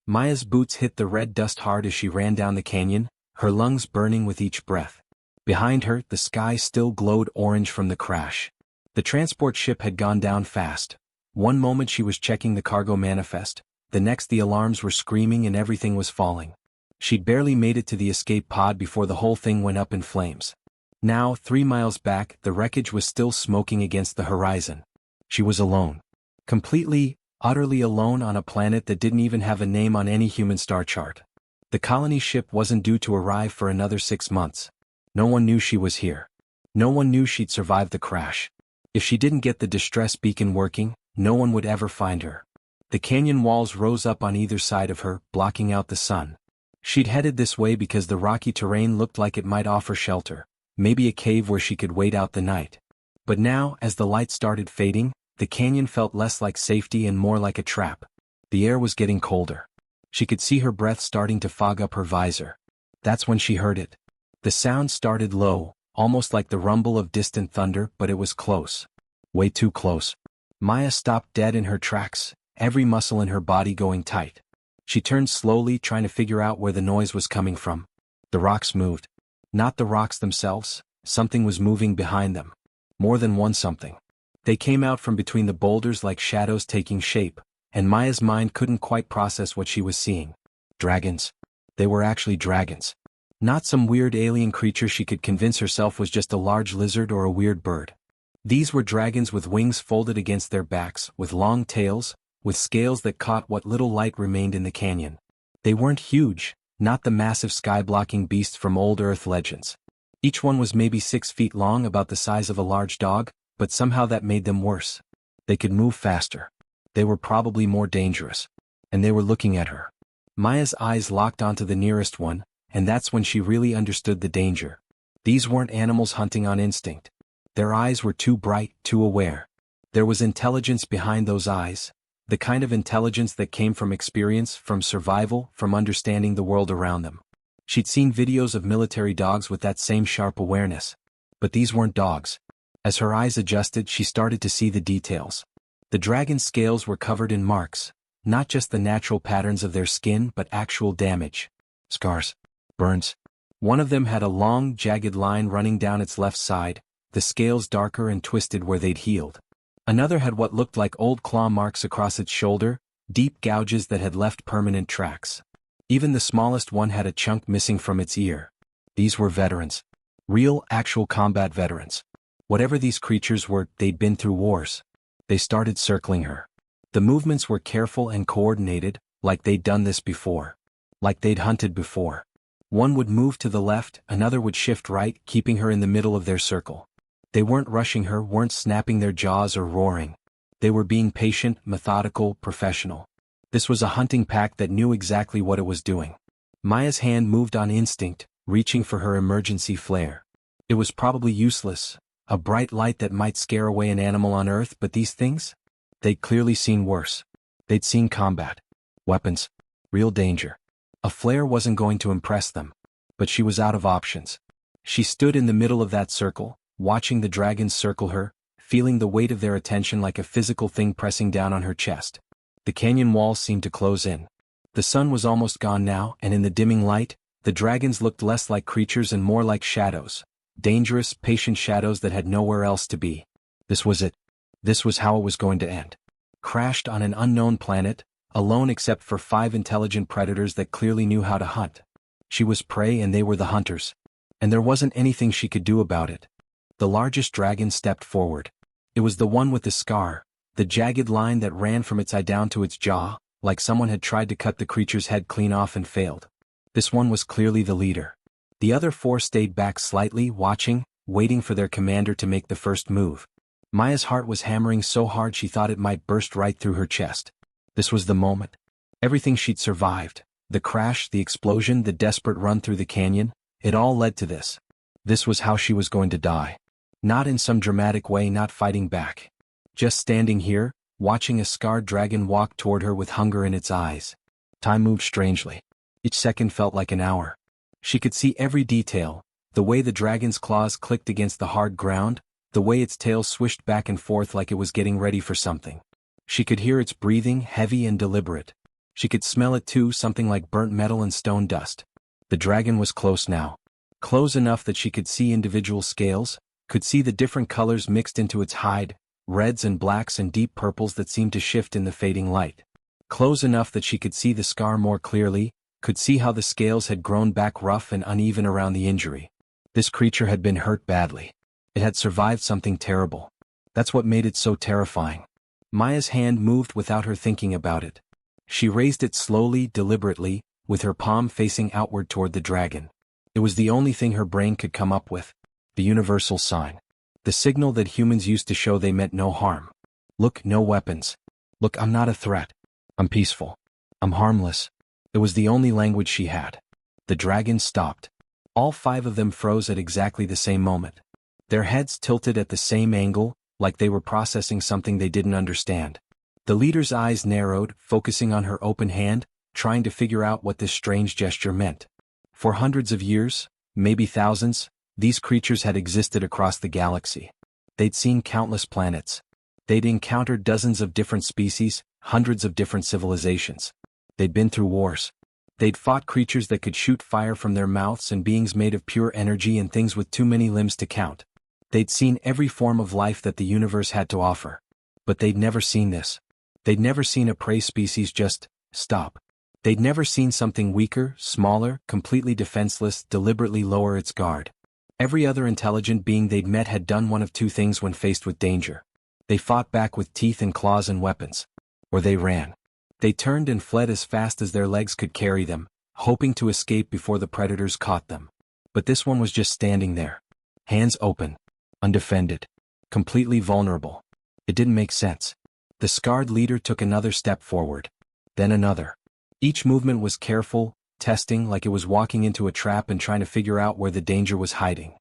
Maya's boots hit the red dust hard as she ran down the canyon, her lungs burning with each breath. Behind her, the sky still glowed orange from the crash. The transport ship had gone down fast. One moment she was checking the cargo manifest, the next the alarms were screaming and everything was falling. She'd barely made it to the escape pod before the whole thing went up in flames. Now, 3 miles back, the wreckage was still smoking against the horizon. She was alone. Completely, utterly alone on a planet that didn't even have a name on any human star chart. The colony ship wasn't due to arrive for another 6 months. No one knew she was here. No one knew she'd survive the crash. If she didn't get the distress beacon working, no one would ever find her. The canyon walls rose up on either side of her, blocking out the sun. She'd headed this way because the rocky terrain looked like it might offer shelter, maybe a cave where she could wait out the night. But now, as the light started fading, the canyon felt less like safety and more like a trap. The air was getting colder. She could see her breath starting to fog up her visor. That's when she heard it. The sound started low, almost like the rumble of distant thunder, but it was close. Way too close. Maya stopped dead in her tracks, every muscle in her body going tight. She turned slowly, trying to figure out where the noise was coming from. The rocks moved. Not the rocks themselves, something was moving behind them. More than one something. They came out from between the boulders like shadows taking shape, and Maya's mind couldn't quite process what she was seeing. Dragons. They were actually dragons. Not some weird alien creature she could convince herself was just a large lizard or a weird bird. These were dragons with wings folded against their backs, with long tails, with scales that caught what little light remained in the canyon. They weren't huge, not the massive sky-blocking beasts from old Earth legends. Each one was maybe 6 feet long, about the size of a large dog, but somehow that made them worse. They could move faster. They were probably more dangerous. And they were looking at her. Maya's eyes locked onto the nearest one, and that's when she really understood the danger. These weren't animals hunting on instinct. Their eyes were too bright, too aware. There was intelligence behind those eyes, the kind of intelligence that came from experience, from survival, from understanding the world around them. She'd seen videos of military dogs with that same sharp awareness. But these weren't dogs. As her eyes adjusted, she started to see the details. The dragon's scales were covered in marks, not just the natural patterns of their skin but actual damage. Scars. Burns. One of them had a long, jagged line running down its left side, the scales darker and twisted where they'd healed. Another had what looked like old claw marks across its shoulder, deep gouges that had left permanent tracks. Even the smallest one had a chunk missing from its ear. These were veterans. Real, actual combat veterans. Whatever these creatures were, they'd been through wars. They started circling her. The movements were careful and coordinated, like they'd done this before. Like they'd hunted before. One would move to the left, another would shift right, keeping her in the middle of their circle. They weren't rushing her, weren't snapping their jaws or roaring. They were being patient, methodical, professional. This was a hunting pack that knew exactly what it was doing. Maya's hand moved on instinct, reaching for her emergency flare. It was probably useless, a bright light that might scare away an animal on Earth, but these things? They'd clearly seen worse. They'd seen combat. Weapons. Real danger. A flare wasn't going to impress them. But she was out of options. She stood in the middle of that circle, watching the dragons circle her, feeling the weight of their attention like a physical thing pressing down on her chest. The canyon walls seemed to close in. The sun was almost gone now, and in the dimming light, the dragons looked less like creatures and more like shadows. Dangerous, patient shadows that had nowhere else to be. This was it. This was how it was going to end. Crashed on an unknown planet, alone except for 5 intelligent predators that clearly knew how to hunt. She was prey and they were the hunters. And there wasn't anything she could do about it. The largest dragon stepped forward. It was the one with the scar, the jagged line that ran from its eye down to its jaw, like someone had tried to cut the creature's head clean off and failed. This one was clearly the leader. The other 4 stayed back slightly, watching, waiting for their commander to make the first move. Maya's heart was hammering so hard she thought it might burst right through her chest. This was the moment. Everything she'd survived, the crash, the explosion, the desperate run through the canyon, it all led to this. This was how she was going to die. Not in some dramatic way, not fighting back. Just standing here, watching a scarred dragon walk toward her with hunger in its eyes. Time moved strangely. Each second felt like an hour. She could see every detail, the way the dragon's claws clicked against the hard ground, the way its tail swished back and forth like it was getting ready for something. She could hear its breathing, heavy and deliberate. She could smell it too, something like burnt metal and stone dust. The dragon was close now. Close enough that she could see individual scales, could see the different colors mixed into its hide, reds and blacks and deep purples that seemed to shift in the fading light. Close enough that she could see the scar more clearly, could see how the scales had grown back rough and uneven around the injury. This creature had been hurt badly. It had survived something terrible. That's what made it so terrifying. Maya's hand moved without her thinking about it. She raised it slowly, deliberately, with her palm facing outward toward the dragon. It was the only thing her brain could come up with. The universal sign. The signal that humans used to show they meant no harm. Look, no weapons. Look, I'm not a threat. I'm peaceful. I'm harmless. It was the only language she had. The dragon stopped. All 5 of them froze at exactly the same moment. Their heads tilted at the same angle, like they were processing something they didn't understand. The leader's eyes narrowed, focusing on her open hand, trying to figure out what this strange gesture meant. For hundreds of years, maybe thousands, these creatures had existed across the galaxy. They'd seen countless planets. They'd encountered dozens of different species, hundreds of different civilizations. They'd been through wars. They'd fought creatures that could shoot fire from their mouths and beings made of pure energy and things with too many limbs to count. They'd seen every form of life that the universe had to offer. But they'd never seen this. They'd never seen a prey species just stop. They'd never seen something weaker, smaller, completely defenseless, deliberately lower its guard. Every other intelligent being they'd met had done one of 2 things when faced with danger. They fought back with teeth and claws and weapons. Or they ran. They turned and fled as fast as their legs could carry them, hoping to escape before the predators caught them. But this one was just standing there. Hands open. Undefended. Completely vulnerable. It didn't make sense. The scarred leader took another step forward. Then another. Each movement was careful, testing, like it was walking into a trap and trying to figure out where the danger was hiding.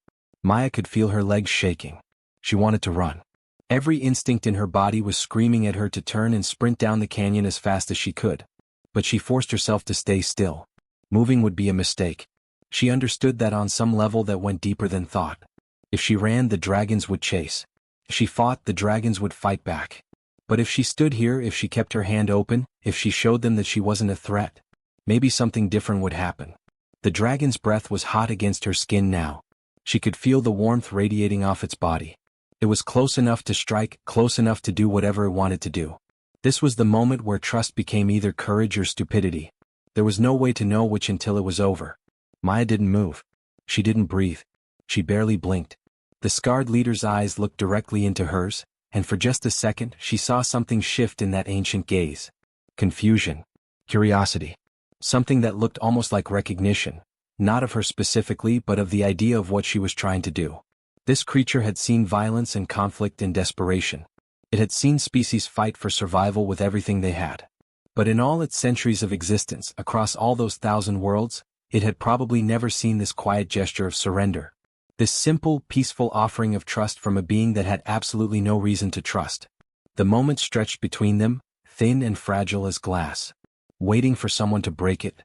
Maya could feel her legs shaking. She wanted to run. Every instinct in her body was screaming at her to turn and sprint down the canyon as fast as she could. But she forced herself to stay still. Moving would be a mistake. She understood that on some level that went deeper than thought. If she ran, the dragons would chase. If she fought, the dragons would fight back. But if she stood here, if she kept her hand open, if she showed them that she wasn't a threat, maybe something different would happen. The dragon's breath was hot against her skin now. She could feel the warmth radiating off its body. It was close enough to strike, close enough to do whatever it wanted to do. This was the moment where trust became either courage or stupidity. There was no way to know which until it was over. Maya didn't move. She didn't breathe. She barely blinked. The scarred leader's eyes looked directly into hers, and for just a second she saw something shift in that ancient gaze. Confusion. Curiosity. Something that looked almost like recognition, not of her specifically but of the idea of what she was trying to do. This creature had seen violence and conflict and desperation. It had seen species fight for survival with everything they had. But in all its centuries of existence, across all those 1,000 worlds, it had probably never seen this quiet gesture of surrender. This simple, peaceful offering of trust from a being that had absolutely no reason to trust. The moment stretched between them, thin and fragile as glass, waiting for someone to break it.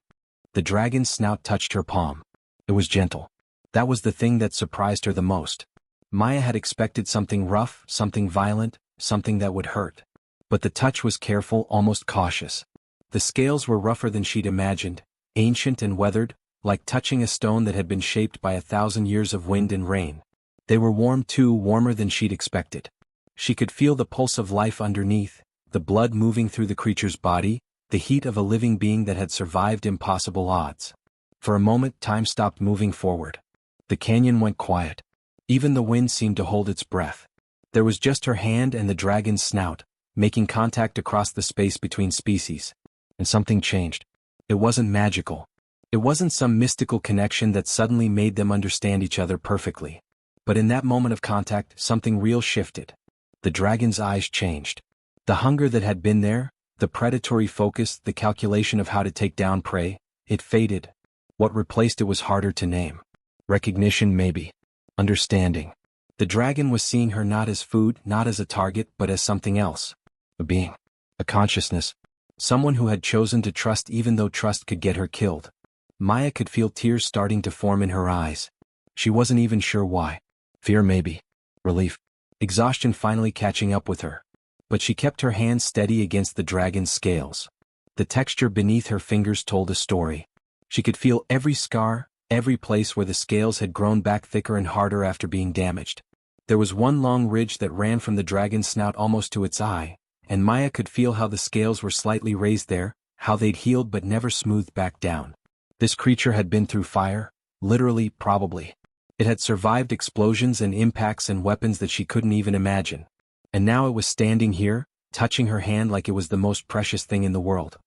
The dragon's snout touched her palm. It was gentle. That was the thing that surprised her the most. Maya had expected something rough, something violent, something that would hurt. But the touch was careful, almost cautious. The scales were rougher than she'd imagined, ancient and weathered, like touching a stone that had been shaped by 1,000 years of wind and rain. They were warm too, warmer than she'd expected. She could feel the pulse of life underneath, the blood moving through the creature's body, the heat of a living being that had survived impossible odds. For a moment, time stopped moving forward. The canyon went quiet. Even the wind seemed to hold its breath. There was just her hand and the dragon's snout, making contact across the space between species. And something changed. It wasn't magical. It wasn't some mystical connection that suddenly made them understand each other perfectly. But in that moment of contact, something real shifted. The dragon's eyes changed. The hunger that had been there, the predatory focus, the calculation of how to take down prey, it faded. What replaced it was harder to name. Recognition maybe. Understanding. The dragon was seeing her not as food, not as a target, but as something else. A being. A consciousness. Someone who had chosen to trust even though trust could get her killed. Maya could feel tears starting to form in her eyes. She wasn't even sure why. Fear maybe. Relief. Exhaustion finally catching up with her. But she kept her hand steady against the dragon's scales. The texture beneath her fingers told a story. She could feel every scar, every place where the scales had grown back thicker and harder after being damaged. There was one long ridge that ran from the dragon's snout almost to its eye, and Maya could feel how the scales were slightly raised there, how they'd healed but never smoothed back down. This creature had been through fire, literally, probably. It had survived explosions and impacts and weapons that she couldn't even imagine. And now it was standing here, touching her hand like it was the most precious thing in the world.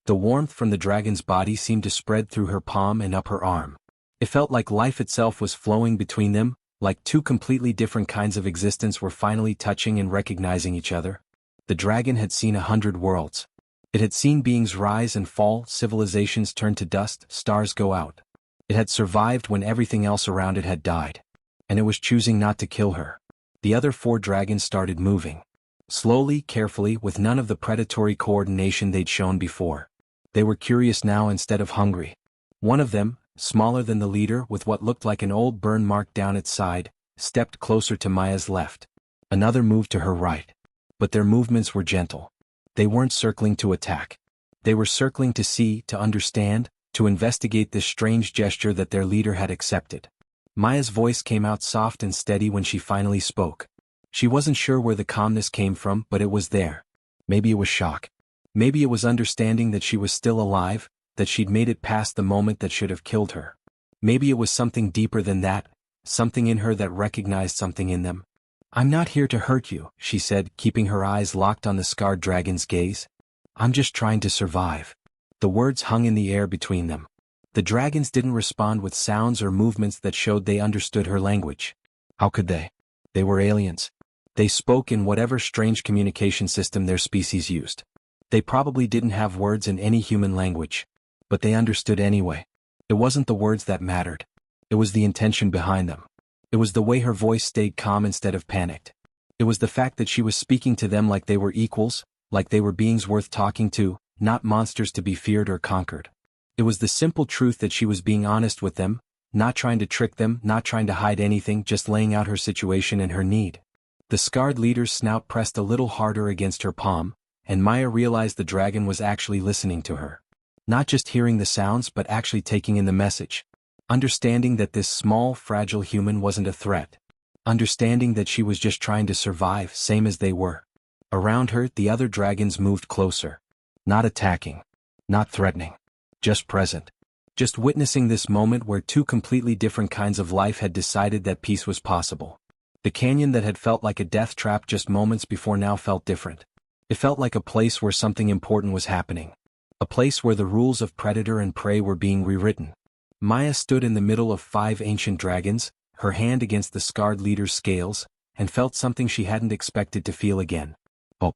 The warmth from the dragon's body seemed to spread through her palm and up her arm. It felt like life itself was flowing between them, like two completely different kinds of existence were finally touching and recognizing each other. The dragon had seen 100 worlds. It had seen beings rise and fall, civilizations turn to dust, stars go out. It had survived when everything else around it had died. And it was choosing not to kill her. The other 4 dragons started moving. Slowly, carefully, with none of the predatory coordination they'd shown before. They were curious now instead of hungry. One of them, smaller than the leader with what looked like an old burn mark down its side, stepped closer to Maya's left. Another moved to her right. But their movements were gentle. They weren't circling to attack. They were circling to see, to understand, to investigate this strange gesture that their leader had accepted. Maya's voice came out soft and steady when she finally spoke. She wasn't sure where the calmness came from, but it was there. Maybe it was shock. Maybe it was understanding that she was still alive, that she'd made it past the moment that should have killed her. Maybe it was something deeper than that, something in her that recognized something in them. "I'm not here to hurt you," she said, keeping her eyes locked on the scarred dragon's gaze. "I'm just trying to survive." The words hung in the air between them. The dragons didn't respond with sounds or movements that showed they understood her language. How could they? They were aliens. They spoke in whatever strange communication system their species used. They probably didn't have words in any human language. But they understood anyway. It wasn't the words that mattered. It was the intention behind them. It was the way her voice stayed calm instead of panicked. It was the fact that she was speaking to them like they were equals, like they were beings worth talking to, not monsters to be feared or conquered. It was the simple truth that she was being honest with them, not trying to trick them, not trying to hide anything, just laying out her situation and her need. The scarred leader's snout pressed a little harder against her palm, and Maya realized the dragon was actually listening to her. Not just hearing the sounds but actually taking in the message. Understanding that this small, fragile human wasn't a threat. Understanding that she was just trying to survive, same as they were. Around her, the other dragons moved closer. Not attacking. Not threatening. Just present. Just witnessing this moment where 2 completely different kinds of life had decided that peace was possible. The canyon that had felt like a death trap just moments before now felt different. It felt like a place where something important was happening. A place where the rules of predator and prey were being rewritten. Maya stood in the middle of 5 ancient dragons, her hand against the scarred leader's scales, and felt something she hadn't expected to feel again. Oh,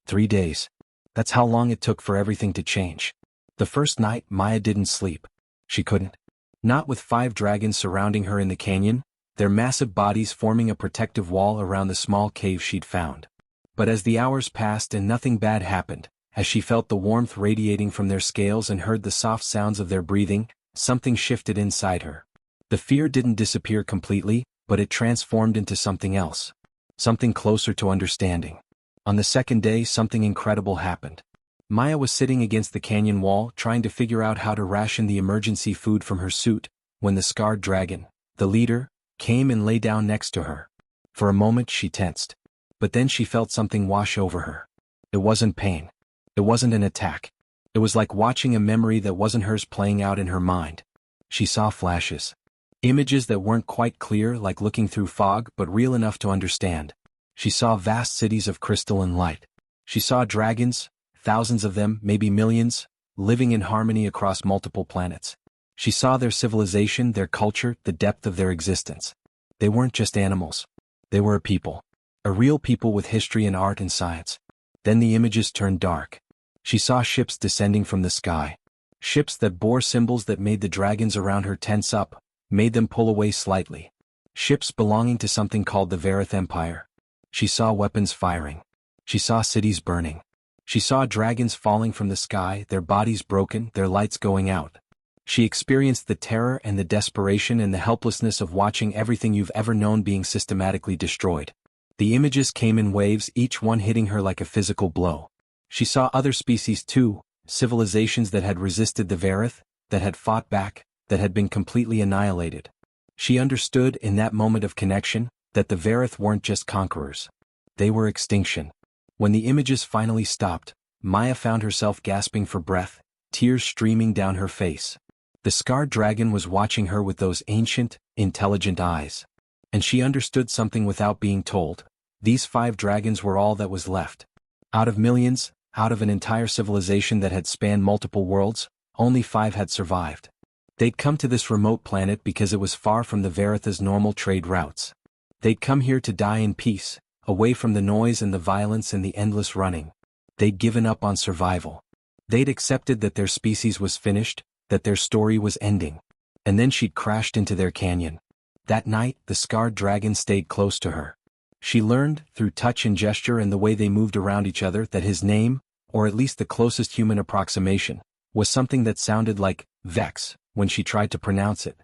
3 days. That's how long it took for everything to change. The first night, Maya didn't sleep. She couldn't. Not with 5 dragons surrounding her in the canyon, their massive bodies forming a protective wall around the small cave she'd found. But as the hours passed and nothing bad happened, as she felt the warmth radiating from their scales and heard the soft sounds of their breathing, something shifted inside her. The fear didn't disappear completely, but it transformed into something else. Something closer to understanding. On the second day, something incredible happened. Maya was sitting against the canyon wall, trying to figure out how to ration the emergency food from her suit, when the scarred dragon, the leader, came and lay down next to her. For a moment she tensed. But then she felt something wash over her. It wasn't pain. It wasn't an attack. It was like watching a memory that wasn't hers playing out in her mind. She saw flashes. Images that weren't quite clear, like looking through fog, but real enough to understand. She saw vast cities of crystal and light. She saw dragons, thousands of them, maybe millions, living in harmony across multiple planets. She saw their civilization, their culture, the depth of their existence. They weren't just animals. They were a people. A real people with history and art and science. Then the images turned dark. She saw ships descending from the sky. Ships that bore symbols that made the dragons around her tense up, made them pull away slightly. Ships belonging to something called the Varith Empire. She saw weapons firing. She saw cities burning. She saw dragons falling from the sky, their bodies broken, their lights going out. She experienced the terror and the desperation and the helplessness of watching everything you've ever known being systematically destroyed. The images came in waves, each one hitting her like a physical blow. She saw other species too, civilizations that had resisted the Varith, that had fought back, that had been completely annihilated. She understood in that moment of connection that the Varith weren't just conquerors. They were extinction. When the images finally stopped, Maya found herself gasping for breath, tears streaming down her face. The scarred dragon was watching her with those ancient, intelligent eyes. And she understood something without being told. These 5 dragons were all that was left. Out of millions, out of an entire civilization that had spanned multiple worlds, only 5 had survived. They'd come to this remote planet because it was far from the Varitha's normal trade routes. They'd come here to die in peace, away from the noise and the violence and the endless running. They'd given up on survival. They'd accepted that their species was finished, that their story was ending. And then she'd crashed into their canyon. That night, the scarred dragon stayed close to her. She learned, through touch and gesture and the way they moved around each other, that his name, or at least the closest human approximation, was something that sounded like Vex when she tried to pronounce it.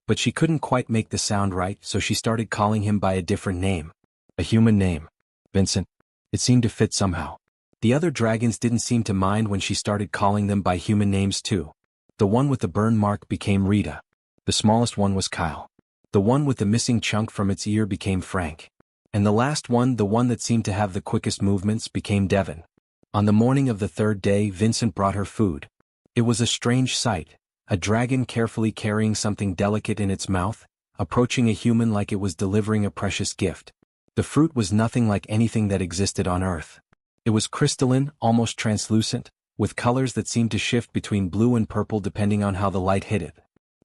But she couldn't quite make the sound right, so she started calling him by a different name. A human name. Vincent. It seemed to fit somehow. The other dragons didn't seem to mind when she started calling them by human names too. The one with the burn mark became Rita. The smallest one was Kyle. The one with the missing chunk from its ear became Frank. And the last one, the one that seemed to have the quickest movements, became Devon. On the morning of the 3rd day, Vincent brought her food. It was a strange sight, a dragon carefully carrying something delicate in its mouth, approaching a human like it was delivering a precious gift. The fruit was nothing like anything that existed on Earth. It was crystalline, almost translucent, with colors that seemed to shift between blue and purple depending on how the light hit it.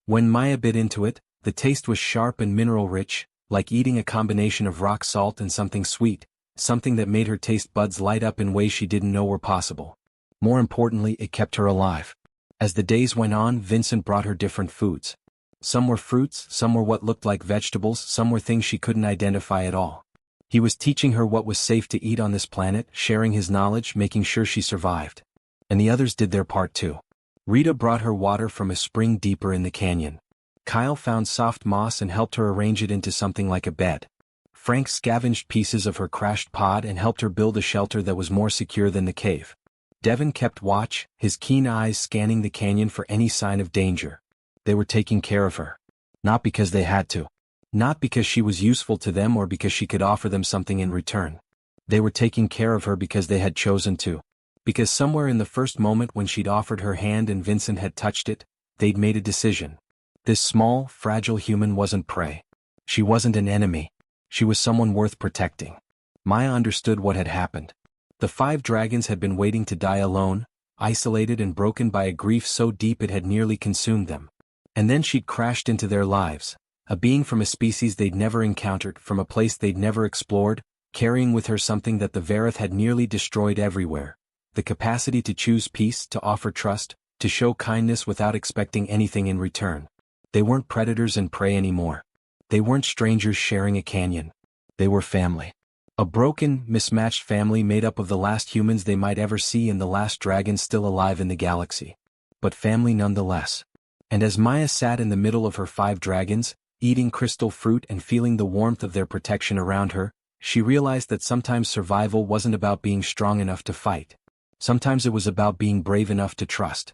When Maya bit into it, the taste was sharp and mineral-rich, like eating a combination of rock salt and something sweet, something that made her taste buds light up in ways she didn't know were possible. More importantly, it kept her alive. As the days went on, Vincent brought her different foods. Some were fruits, some were what looked like vegetables, some were things she couldn't identify at all. He was teaching her what was safe to eat on this planet, sharing his knowledge, making sure she survived. And the others did their part too. Rita brought her water from a spring deeper in the canyon. Kyle found soft moss and helped her arrange it into something like a bed. Frank scavenged pieces of her crashed pod and helped her build a shelter that was more secure than the cave. Devon kept watch, his keen eyes scanning the canyon for any sign of danger. They were taking care of her. Not because they had to. Not because she was useful to them or because she could offer them something in return. They were taking care of her because they had chosen to. Because somewhere in the first moment when she'd offered her hand and Vincent had touched it, they'd made a decision. This small, fragile human wasn't prey. She wasn't an enemy. She was someone worth protecting. Maya understood what had happened. The 5 dragons had been waiting to die alone, isolated and broken by a grief so deep it had nearly consumed them. And then she'd crashed into their lives, a being from a species they'd never encountered, from a place they'd never explored, carrying with her something that the Varith had nearly destroyed everywhere. The capacity to choose peace, to offer trust, to show kindness without expecting anything in return. They weren't predators and prey anymore. They weren't strangers sharing a canyon. They were family. A broken, mismatched family made up of the last humans they might ever see and the last dragons still alive in the galaxy. But family nonetheless. And as Maya sat in the middle of her 5 dragons, eating crystal fruit and feeling the warmth of their protection around her, she realized that sometimes survival wasn't about being strong enough to fight. Sometimes it was about being brave enough to trust.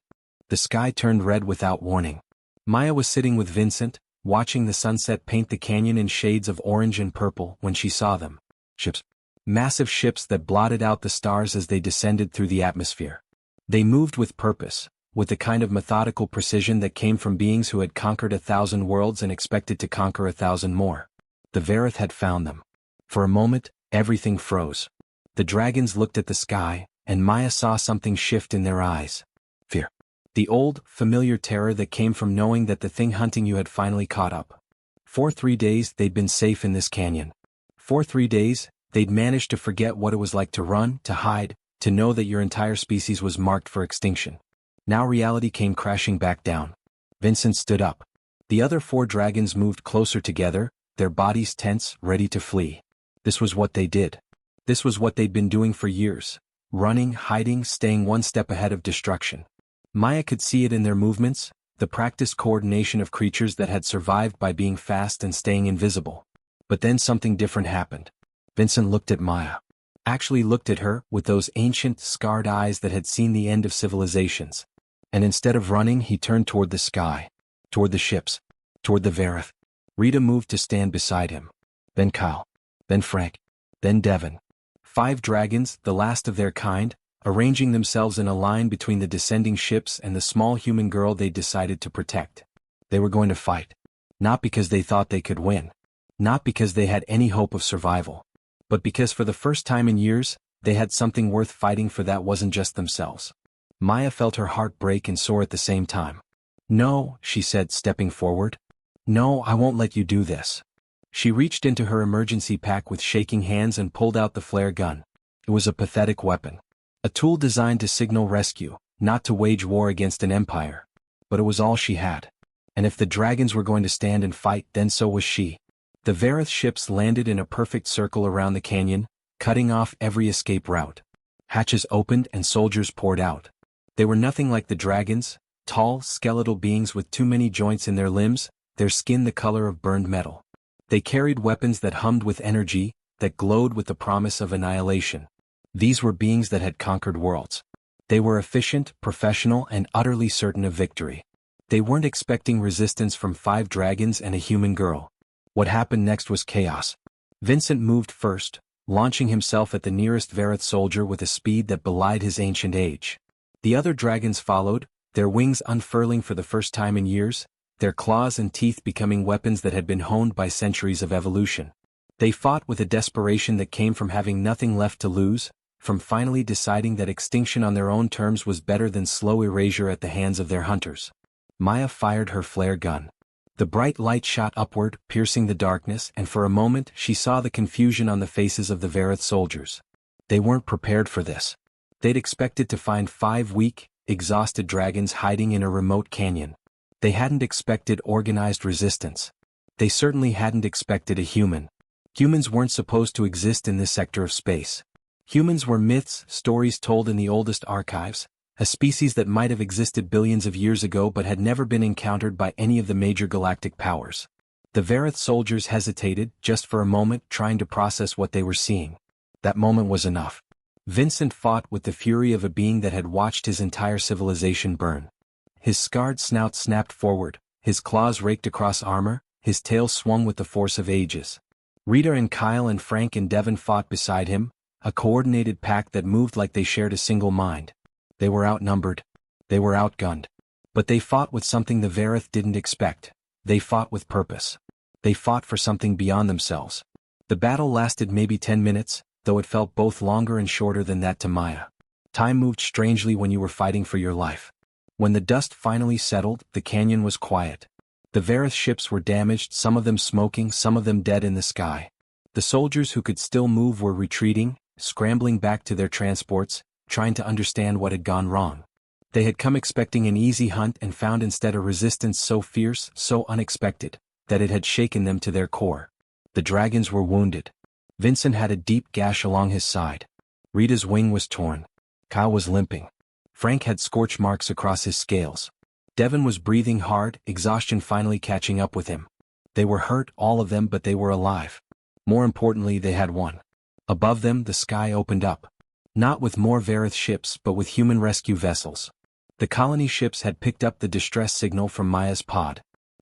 The sky turned red without warning. Maya was sitting with Vincent, watching the sunset paint the canyon in shades of orange and purple when she saw them. Ships. Massive ships that blotted out the stars as they descended through the atmosphere. They moved with purpose, with the kind of methodical precision that came from beings who had conquered 1,000 worlds and expected to conquer 1,000 more. The Varith had found them. For a moment, everything froze. The dragons looked at the sky, and Maya saw something shift in their eyes. Fear. The old, familiar terror that came from knowing that the thing hunting you had finally caught up. For 3 days they'd been safe in this canyon. For 3 days, they'd managed to forget what it was like to run, to hide, to know that your entire species was marked for extinction. Now reality came crashing back down. Vincent stood up. The other 4 dragons moved closer together, their bodies tense, ready to flee. This was what they did. This was what they'd been doing for years. Running, hiding, staying one step ahead of destruction. Maya could see it in their movements, the practiced coordination of creatures that had survived by being fast and staying invisible. But then something different happened. Vincent looked at Maya. actually looked at her with those ancient, scarred eyes that had seen the end of civilizations. And instead of running, he turned toward the sky, toward the ships, toward the Vareth. Rita moved to stand beside him. Then Kyle. Then Frank. Then Devon. 5 dragons, the last of their kind, arranging themselves in a line between the descending ships and the small human girl they decided to protect. They were going to fight. Not because they thought they could win. Not because they had any hope of survival. But because for the first time in years, they had something worth fighting for that wasn't just themselves. Maya felt her heart break and soar at the same time. "No," she said, stepping forward. "No, I won't let you do this." She reached into her emergency pack with shaking hands and pulled out the flare gun. It was a pathetic weapon. A tool designed to signal rescue, not to wage war against an empire. But it was all she had. And if the dragons were going to stand and fight, then so was she. The Vareth ships landed in a perfect circle around the canyon, cutting off every escape route. Hatches opened and soldiers poured out. They were nothing like the dragons, tall, skeletal beings with too many joints in their limbs, their skin the color of burned metal. They carried weapons that hummed with energy, that glowed with the promise of annihilation. These were beings that had conquered worlds. They were efficient, professional, and utterly certain of victory. They weren't expecting resistance from 5 dragons and a human girl. What happened next was chaos. Vincent moved first, launching himself at the nearest Vareth soldier with a speed that belied his ancient age. The other dragons followed, their wings unfurling for the first time in years, their claws and teeth becoming weapons that had been honed by centuries of evolution. They fought with a desperation that came from having nothing left to lose, from finally deciding that extinction on their own terms was better than slow erasure at the hands of their hunters. Maya fired her flare gun. The bright light shot upward, piercing the darkness, and for a moment she saw the confusion on the faces of the Vareth soldiers. They weren't prepared for this. They'd expected to find 5 weak, exhausted dragons hiding in a remote canyon. They hadn't expected organized resistance. They certainly hadn't expected a human. Humans weren't supposed to exist in this sector of space. Humans were myths, stories told in the oldest archives, a species that might have existed billions of years ago but had never been encountered by any of the major galactic powers. The Vareth soldiers hesitated, just for a moment, trying to process what they were seeing. That moment was enough. Vincent fought with the fury of a being that had watched his entire civilization burn. His scarred snout snapped forward, his claws raked across armor, his tail swung with the force of ages. Rita and Kyle and Frank and Devon fought beside him, a coordinated pack that moved like they shared a single mind. They were outnumbered. They were outgunned. But they fought with something the Vareth didn't expect. They fought with purpose. They fought for something beyond themselves. The battle lasted maybe 10 minutes, though it felt both longer and shorter than that to Maya. Time moved strangely when you were fighting for your life. When the dust finally settled, the canyon was quiet. The Vareth ships were damaged, some of them smoking, some of them dead in the sky. The soldiers who could still move were retreating, scrambling back to their transports, trying to understand what had gone wrong. They had come expecting an easy hunt and found instead a resistance so fierce, so unexpected, that it had shaken them to their core. The dragons were wounded. Vincent had a deep gash along his side. Rita's wing was torn. Kyle was limping. Frank had scorch marks across his scales. Devon was breathing hard, exhaustion finally catching up with him. They were hurt, all of them, but they were alive. More importantly, they had won. Above them, the sky opened up. Not with more Vareth ships, but with human rescue vessels. The colony ships had picked up the distress signal from Maya's pod.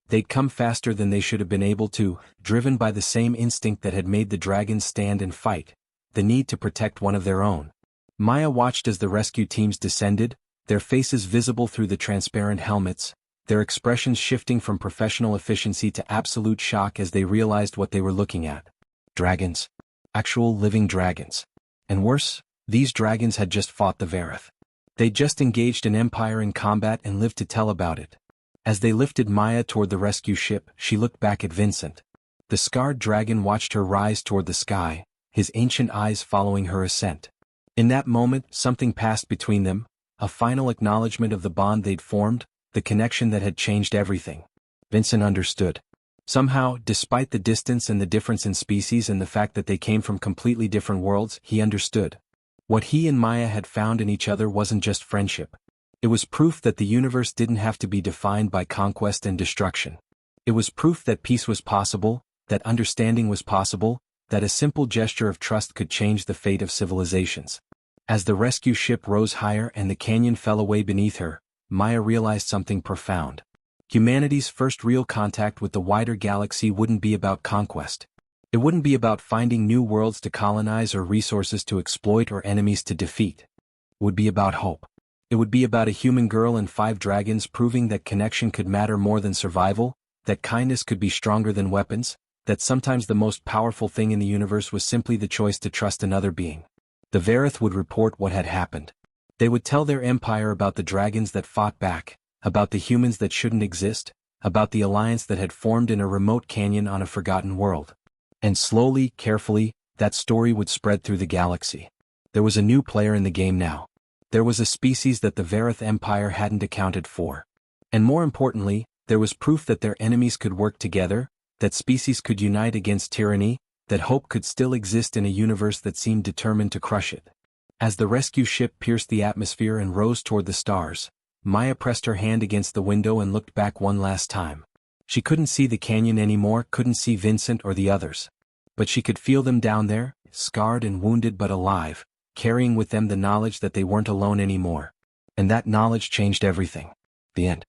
They'd come faster than they should have been able to, driven by the same instinct that had made the dragons stand and fight, the need to protect one of their own. Maya watched as the rescue teams descended, their faces visible through the transparent helmets, their expressions shifting from professional efficiency to absolute shock as they realized what they were looking at. Dragons. Actual living dragons. And worse, these dragons had just fought the Vareth. They'd just engaged an empire in combat and lived to tell about it. As they lifted Maya toward the rescue ship, she looked back at Vincent. The scarred dragon watched her rise toward the sky, his ancient eyes following her ascent. In that moment, something passed between them, a final acknowledgement of the bond they'd formed, the connection that had changed everything. Vincent understood. Somehow, despite the distance and the difference in species and the fact that they came from completely different worlds, he understood. What he and Maya had found in each other wasn't just friendship. It was proof that the universe didn't have to be defined by conquest and destruction. It was proof that peace was possible, that understanding was possible, that a simple gesture of trust could change the fate of civilizations. As the rescue ship rose higher and the canyon fell away beneath her, Maya realized something profound. Humanity's first real contact with the wider galaxy wouldn't be about conquest. It wouldn't be about finding new worlds to colonize or resources to exploit or enemies to defeat. It would be about hope. It would be about a human girl and 5 dragons proving that connection could matter more than survival, that kindness could be stronger than weapons, that sometimes the most powerful thing in the universe was simply the choice to trust another being. The Varith would report what had happened. They would tell their empire about the dragons that fought back, about the humans that shouldn't exist, about the alliance that had formed in a remote canyon on a forgotten world. And slowly, carefully, that story would spread through the galaxy. There was a new player in the game now. There was a species that the Varith Empire hadn't accounted for. And more importantly, there was proof that their enemies could work together, that species could unite against tyranny, that hope could still exist in a universe that seemed determined to crush it. As the rescue ship pierced the atmosphere and rose toward the stars, Maya pressed her hand against the window and looked back one last time. She couldn't see the canyon anymore, couldn't see Vincent or the others. But she could feel them down there, scarred and wounded but alive, carrying with them the knowledge that they weren't alone anymore. And that knowledge changed everything. The end.